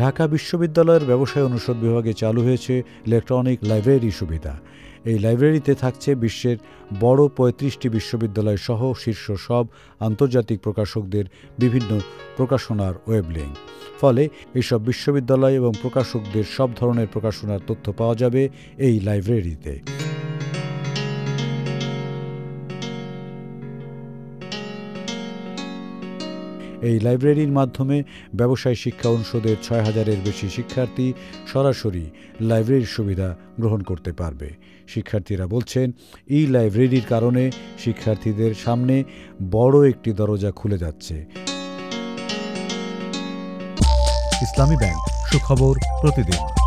ঢাকা বিশ্ববিদ্যালয়ের ব্যবসায় অনুষদ বিভাগে চালু হয়েছে ইলেকট্রনিক লাইব্রেরি সুবিধা। এই লাইব্রেরিতে থাকছে বিশ্বের বড় ৩৫টি বিশ্ববিদ্যালয় সহ শীর্ষ সব আন্তর্জাতিক প্রকাশকদের বিভিন্ন প্রকাশনার ওয়েব লিঙ্ক। ফলে এসব বিশ্ববিদ্যালয় এবং প্রকাশকদের সব ধরনের প্রকাশনার তথ্য পাওয়া যাবে এই লাইব্রেরিতে। এই লাইব্রেরির মাধ্যমে ব্যবসায় শিক্ষা অনুষদের ৬,০০০-এর বেশি শিক্ষার্থী সরাসরি লাইব্রেরির সুবিধা গ্রহণ করতে পারবে। শিক্ষার্থীরা বলছেন, এই লাইব্রেরির কারণে শিক্ষার্থীদের সামনে বড় একটি দরজা খুলে যাচ্ছে। ইসলামী ব্যাংক, সুখবর প্রতিদিন।